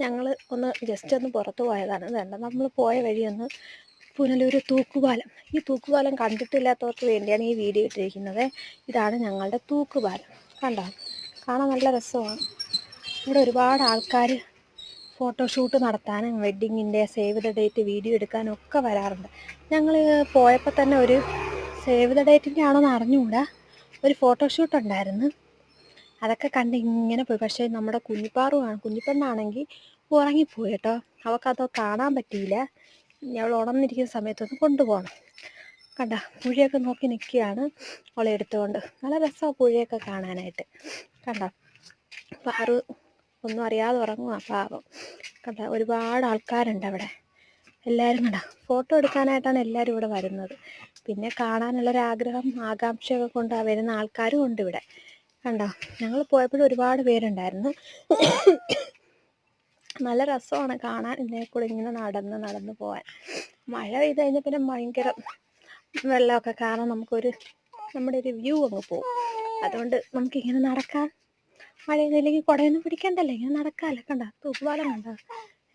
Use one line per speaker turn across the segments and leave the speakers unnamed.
ഞങ്ങൾ ജസ്റ്റ് ഒന്ന് പുറത്ത് പോയതാണ്. വേണ്ട, നമ്മൾ പോയ വഴിയൊന്ന് പുനലൂർ തൂക്കുപാലം. ഈ തൂക്കുപാലം കണ്ടിട്ടില്ലാത്തവർക്ക് വേണ്ടിയാണ് ഈ വീഡിയോ ഇട്ടിരിക്കുന്നത്. ഇതാണ് ഞങ്ങളുടെ തൂക്കുപാലം. കണ്ടോ? കാണാൻ നല്ല രസമാണ്. ഇവിടെ ഒരുപാട് ആൾക്കാർ ഫോട്ടോഷൂട്ട് നടത്താനും വെഡ്ഡിങ്ങിൻ്റെ സേവ് ദ ഡേറ്റ് വീഡിയോ എടുക്കാനും ഒക്കെ വരാറുണ്ട്. ഞങ്ങൾ പോയപ്പോൾ തന്നെ ഒരു സേവ് ദ ഡേറ്റിൻ്റെ ആണോന്ന് അറിഞ്ഞുകൂടാ, ഒരു ഫോട്ടോഷൂട്ട് ഉണ്ടായിരുന്നു. അതൊക്കെ കണ്ട് ഇങ്ങനെ പോയി. പക്ഷേ നമ്മുടെ കുഞ്ഞിപ്പെണ്ണാണെങ്കിൽ ഉറങ്ങിപ്പോയി കേട്ടോ. അവൾക്കത് കാണാൻ പറ്റിയില്ല. അവൾ ഉണർന്നിരിക്കുന്ന സമയത്തൊന്ന് കൊണ്ടുപോകണം. കണ്ട, പുഴയൊക്കെ നോക്കി നിൽക്കുകയാണ് അവളെ എടുത്തുകൊണ്ട്. നല്ല രസമാണ് പുഴയൊക്കെ കാണാനായിട്ട്. കണ്ട, പാറു ഒന്നും അറിയാതെ ഉറങ്ങുക പാവം. കണ്ട, ഒരുപാട് ആൾക്കാരുണ്ട് അവിടെ. എല്ലാവരും കണ്ട ഫോട്ടോ എടുക്കാനായിട്ടാണ് എല്ലാവരും ഇവിടെ വരുന്നത്. പിന്നെ കാണാനുള്ളൊരാഗ്രഹം ആകാംക്ഷയൊക്കെ കൊണ്ട് വരുന്ന ആൾക്കാരും ഉണ്ട് ഇവിടെ. കണ്ടോ? ഞങ്ങൾ പോയപ്പോഴും ഒരുപാട് പേരുണ്ടായിരുന്നു. നല്ല രസമാണ് കാണാൻ. ഇതിനെ കൂടെ ഇങ്ങനെ നടന്ന് പോകാൻ. മഴ പെയ്ത് കഴിഞ്ഞാൽ പിന്നെ ഭയങ്കര വെള്ളമൊക്കെ കാരണം നമ്മുടെ ഒരു വ്യൂ അങ്ങ് പോകും. അതുകൊണ്ട് നമുക്കിങ്ങനെ നടക്കാൻ, മഴയൊന്നുമില്ലെങ്കിൽ കുടയൊന്നും പിടിക്കണ്ടല്ലോ, ഇങ്ങനെ നടക്കാമല്ലോ. കണ്ട, തൂക്കുപാലം കണ്ടോ?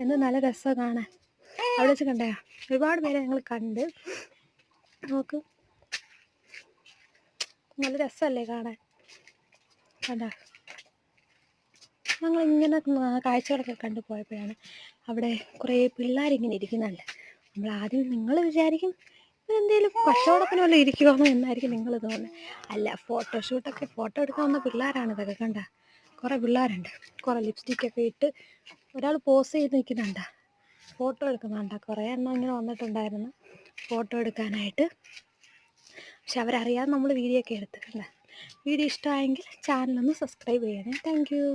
എന്ത് നല്ല രസമാണ് കാണാൻ. അവിടെ വെച്ച് കണ്ടേ ഒരുപാട് പേരെ ഞങ്ങൾ കണ്ട്. നോക്ക്, നല്ല രസമല്ലേ കാണാൻ. കണ്ട, ഞങ്ങളിങ്ങനെ കാഴ്ചകളൊക്കെ കണ്ടു പോയപ്പോഴാണ് അവിടെ കുറേ പിള്ളേരിങ്ങനെ ഇരിക്കുന്നുണ്ട്. നമ്മൾ ആദ്യം നിങ്ങൾ വിചാരിക്കും ഇവരെന്തെങ്കിലും കച്ചവടത്തിന് വല്ലതും ഇരിക്കുവാണോ എന്നായിരിക്കും നിങ്ങൾ തോന്നുന്നത്. അല്ല, ഫോട്ടോ എടുക്കാൻ വന്ന പിള്ളേരാണ് ഇതൊക്കെ. കണ്ട, കുറേ പിള്ളേരുണ്ട്. കുറേ ലിപ്സ്റ്റിക്കൊക്കെ ഇട്ട് ഒരാൾ പോസ് ചെയ്ത് നിൽക്കുന്നുണ്ട്, ഫോട്ടോ എടുക്കുന്നുണ്ട്. കുറേ എണ്ണം ഇങ്ങനെ വന്നിട്ടുണ്ടായിരുന്നു ഫോട്ടോ എടുക്കാനായിട്ട്. പക്ഷെ അവരറിയാതെ നമ്മൾ വീഡിയോ ഒക്കെ എടുത്ത്. കണ്ട, വീഡിയോ ഇഷ്ടമായെങ്കിൽ ചാനലൊന്ന് സബ്സ്ക്രൈബ് ചെയ്യണേ. Thank you.